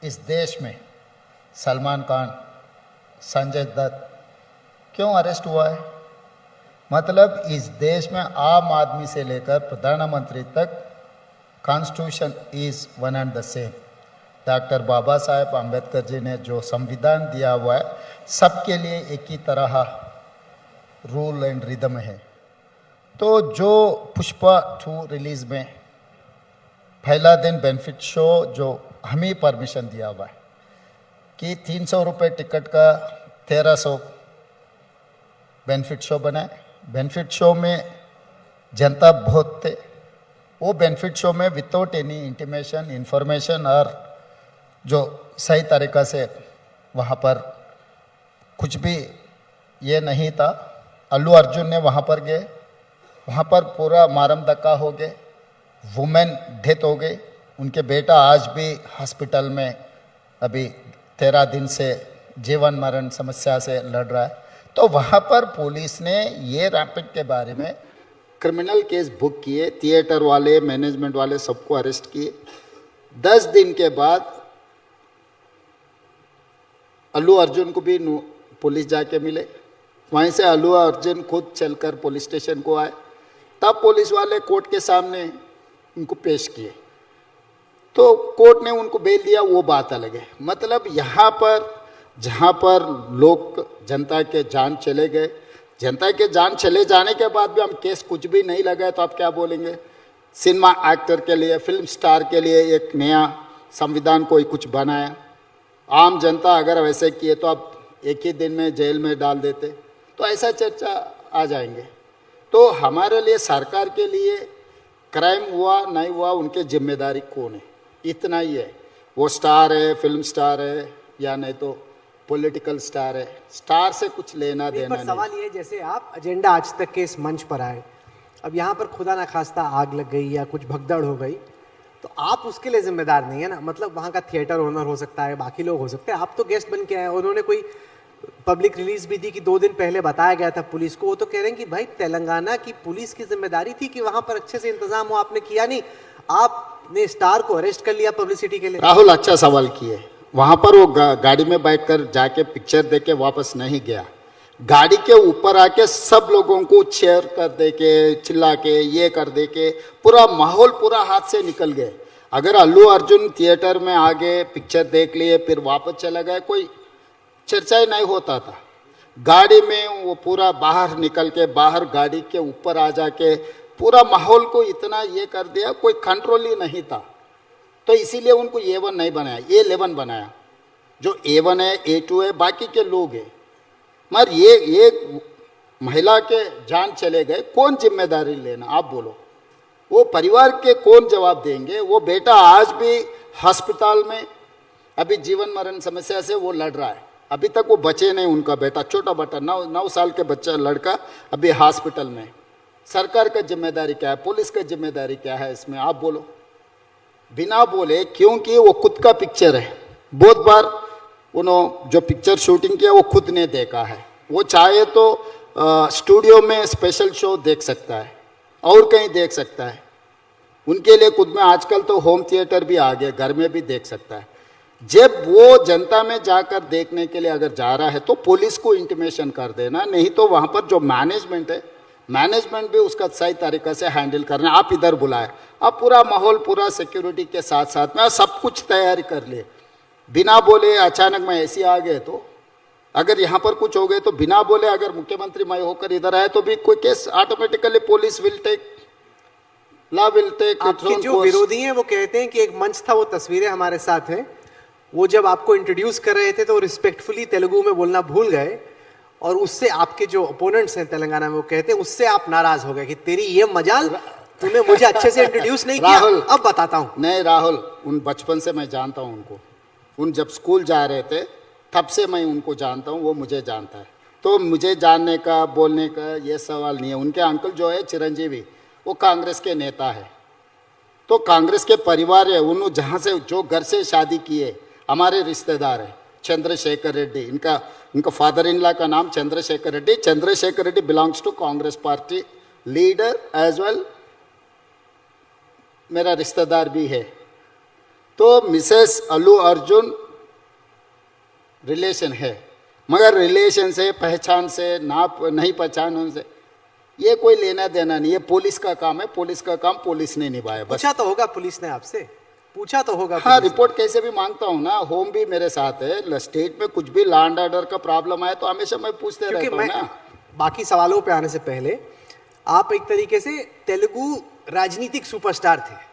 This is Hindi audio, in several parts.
इस देश में सलमान खान, संजय दत्त क्यों अरेस्ट हुआ है? मतलब इस देश में आम आदमी से लेकर प्रधानमंत्री तक constitution is one and the same. Doctor Baba Saheb Ambedkar ji ने जो संविधान दिया हुआ है सबके लिए एक ही तरह रूल एंड रिदम है। तो जो पुष्पा 2 रिलीज में पहला दिन बेनिफिट शो जो हमें परमिशन दिया हुआ है कि 300 रुपये टिकट का 1300 बेनिफिट शो बनाए। बेनिफिट शो में जनता बहुत थे। वो बेनिफिट शो में विदाउट एनी इंटीमेशन इंफॉर्मेशन और जो सही तरीक़ा से वहाँ पर कुछ भी ये नहीं था। अल्लू अर्जुन ने वहाँ पर गए, वहाँ पर पूरा मारम धक्का हो गए, वुमेन डेथ हो गई। उनके बेटा आज भी हॉस्पिटल में अभी 13 दिन से जीवन मरण समस्या से लड़ रहा है। तो वहाँ पर पुलिस ने ये रैपिड के बारे में क्रिमिनल केस बुक किए, थिएटर वाले मैनेजमेंट वाले सबको अरेस्ट किए। 10 दिन के बाद अल्लू अर्जुन को भी पुलिस जाके मिले। वहीं से अल्लू अर्जुन खुद चलकर पुलिस स्टेशन को आए। तब पुलिस वाले कोर्ट के सामने उनको पेश किए तो कोर्ट ने उनको बेल दिया, वो बात अलग है। मतलब यहाँ पर जहाँ पर लोग जनता के जान चले गए, जनता के जान चले जाने के बाद भी हम केस कुछ भी नहीं लगाए तो आप क्या बोलेंगे? सिनेमा एक्टर के लिए, फिल्म स्टार के लिए एक नया संविधान कोई कुछ बनाया। आम जनता अगर वैसे किए तो आप एक ही दिन में जेल में डाल देते, तो ऐसा चर्चा आ जाएंगे। तो हमारे लिए, सरकार के लिए क्राइम हुआ नहीं हुआ उनके जिम्मेदारी कौन है, इतना ही है। वो स्टार है, फिल्म स्टार है या नहीं तो पॉलिटिकल स्टार है, स्टार से कुछ लेना देना नहीं। सवाल ये, जैसे आप एजेंडा आज तक के इस मंच पर आए, अब यहाँ पर खुदा ना खास्ता आग लग गई या कुछ भगदड़ हो गई तो आप उसके लिए जिम्मेदार नहीं है ना। मतलब वहाँ का थिएटर ओनर हो सकता है, बाकी लोग हो सकते हैं, आप तो गेस्ट बन के आए। उन्होंने कोई पब्लिक रिलीज भी दी कि 2 दिन पहले बताया गया था पुलिस को। वो तो कह रहे हैं कि भाई तेलंगाना की पुलिस की जिम्मेदारी थी कि वहां पर अच्छे से इंतजाम हो, आपने किया नहीं, आपने स्टार को अरेस्ट कर लिया पब्लिसिटी के लिए। राहुल अच्छा सवाल किए। वहां पर वो गाड़ी में बैठकर जाके पिक्चर देख के वापस नहीं गया, गाड़ी के ऊपर आके सब लोगों को चेयर कर दे के, चिल्ला के, ये कर दे के पूरा माहौल पूरा हाथ से निकल गए। अगर अल्लू अर्जुन थिएटर में आगे पिक्चर देख लिए फिर वापस चला गया, कोई चर्चा ही नहीं होता था। गाड़ी में वो पूरा बाहर निकल के, बाहर गाड़ी के ऊपर आ जाके पूरा माहौल को इतना ये कर दिया, कोई कंट्रोल ही नहीं था। तो इसीलिए उनको A1 नहीं बनाया, A11 बनाया। जो A1 है, A2 है, बाकी के लोग हैं। मगर ये महिला के जान चले गए, कौन जिम्मेदारी लेना? आप बोलो, वो परिवार के कौन जवाब देंगे? वो बेटा आज भी अस्पताल में अभी जीवन मरण समस्या से वो लड़ रहा है, अभी तक वो बचे नहीं। उनका बेटा, छोटा बेटा, 9 साल के बच्चा लड़का अभी हॉस्पिटल में। सरकार का जिम्मेदारी क्या है, पुलिस का जिम्मेदारी क्या है इसमें? आप बोलो। बिना बोले, क्योंकि वो खुद का पिक्चर है। बहुत बार उन्होंने जो पिक्चर शूटिंग किया वो खुद ने देखा है। वो चाहे तो स्टूडियो में स्पेशल शो देख सकता है और कहीं देख सकता है। उनके लिए खुद में आजकल तो होम थिएटर भी आ गया, घर में भी देख सकता है। जब वो जनता में जाकर देखने के लिए अगर जा रहा है तो पुलिस को इंटीमेशन कर देना, नहीं तो वहाँ पर जो मैनेजमेंट है, मैनेजमेंट भी उसका सही तरीक़े से हैंडल करना। आप इधर बुलाए, आप पूरा माहौल, पूरा सिक्योरिटी के साथ साथ में सब कुछ तैयारी कर ले। बिना बोले अचानक मैं ऐसे आ गए तो, अगर यहाँ पर कुछ हो गए तो बिना बोले अगर मुख्यमंत्री मैं होकर इधर आए तो भी कोई case automatically police will take, law will take. आपके जो विरोधी हैं वो कहते हैं कि एक मंच था, वो तस्वीरें हमारे साथ हैं, वो जब आपको इंट्रोड्यूस कर रहे थे तो रिस्पेक्टफुली तेलुगु में बोलना भूल गए और उससे आपके जो ओपोनेंट्स हैं तेलंगाना में वो कहते हैं उससे आप नाराज हो गए कि तेरी ये मजाल, तूने मुझे अच्छे से इंट्रोड्यूस नहीं किया। अब बताता हूँ। नहीं राहुल, उन बचपन से मैं जानता हूँ उनको। उन जब स्कूल जा रहे थे तब से मैं उनको जानता हूँ, वो मुझे जानता है। तो मुझे जानने का, बोलने का ये सवाल नहीं है। उनके अंकल जो है चिरंजीवी, वो कांग्रेस के नेता है, तो कांग्रेस के परिवार है। उन्होंने जहाँ से, जो घर से शादी किए, हमारे रिश्तेदार है चंद्रशेखर रेड्डी। इनका फादर इन लॉ का नाम Chandrasekhar Reddy. Chandrasekhar Reddy belongs to Congress party, leader as well, मेरा रिश्तेदार भी है। तो मिसेस अल्लू अर्जुन रिलेशन है, मगर रिलेशन से, पहचान से, ना नहीं पहचान उनसे ये कोई लेना देना नहीं है। पुलिस का काम है, पुलिस का काम पुलिस ने निभाया बस। पूछा तो होगा पुलिस ने आपसे, पूछा तो होगा हाँ, पुलिस ने। रिपोर्ट कैसे भी मांगता हूँ ना, होम भी मेरे साथ है, स्टेट में कुछ भी लॉ एंड ऑर्डर का प्रॉब्लम आए तो हमेशा मैं पूछते क्योंकि रहता हूँ मैं ना। बाकी सवालों पे आने से पहले, आप एक तरीके से तेलुगु राजनीतिक सुपरस्टार थे।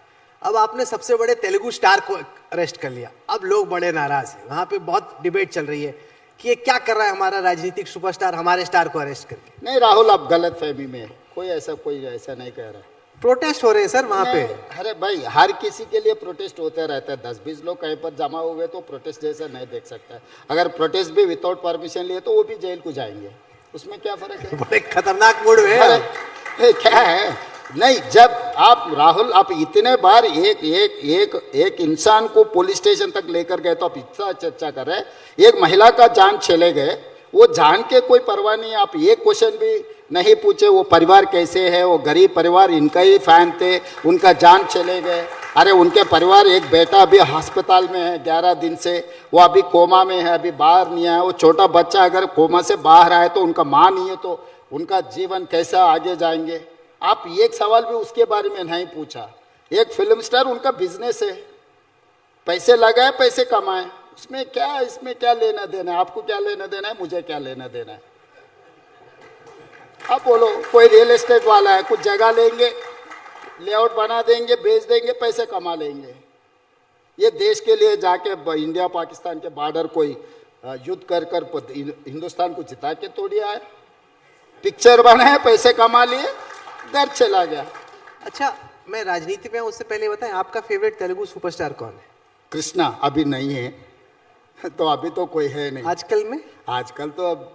अब आपने सबसे बड़े तेलुगु स्टार को अरेस्ट कर लिया, अब लोग बड़े नाराज हैं। वहां पे बहुत डिबेट चल रही है कि ये क्या कर रहा है हमारा राजनीतिक सुपरस्टार, हमारे स्टार को अरेस्ट करके। नहीं राहुल, आप गलत फहमी में है। कोई ऐसा नहीं कह रहा। प्रोटेस्ट हो रहे हैं सर वहां पे। अरे भाई, हर किसी के लिए प्रोटेस्ट होते रहता है। 10-20 लोग कहीं पर जमा हो गए तो प्रोटेस्ट जैसा नहीं देख सकता है। अगर प्रोटेस्ट भी विदाउट परमिशन लिए तो वो भी जेल को जाएंगे, उसमें क्या फर्क है? बड़े खतरनाक मूड में अरे, है। क्या है? नहीं, जब आप राहुल, आप इतने बार एक इंसान को पुलिस स्टेशन तक लेकर गए तो आप इतना चर्चा कर रहे हैं। एक महिला का जान चले गए, वो जान के कोई परवाह नहीं। आप एक क्वेश्चन भी नहीं पूछे वो परिवार कैसे है, वो गरीब परिवार, इनका ही फैन थे, उनका जान चले गए। अरे उनके परिवार, एक बेटा अभी अस्पताल में है 11 दिन से, वो अभी कोमा में है, अभी बाहर नहीं आया। वो छोटा बच्चा अगर कोमा से बाहर आए तो उनका माँ नहीं है तो उनका जीवन कैसा आगे जाएंगे? आप एक सवाल भी उसके बारे में नहीं पूछा। एक फिल्म स्टार, उनका बिजनेस है, पैसे लगाए, पैसे कमाए, उसमें क्या, इसमें क्या लेना देना है? आपको क्या लेना देना है, मुझे क्या लेना देना है? आप बोलो। कोई रियल एस्टेट वाला है, कुछ जगह लेंगे, लेआउट बना देंगे, बेच देंगे, पैसे कमा लेंगे। ये देश के लिए जाके इंडिया पाकिस्तान के बॉर्डर कोई युद्ध कर हिंदुस्तान को जिता के तोड़ आया। पिक्चर बनाए, पैसे कमा लिए, घर चला गया। अच्छा, मैं राजनीति में उससे पहले बताएं, आपका फेवरेट तेलुगु सुपरस्टार कौन है? कृष्णा अभी नहीं है, तो अभी तो कोई है नहीं। आजकल में आजकल तो अब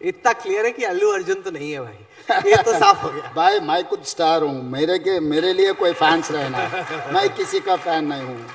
इतना क्लियर है कि अल्लू अर्जुन तो नहीं है भाई, ये तो साफ हो गया। भाई, मैं कुछ स्टार हूँ, मेरे लिए कोई फैंस रहना है, मैं किसी का फैन नहीं हूँ।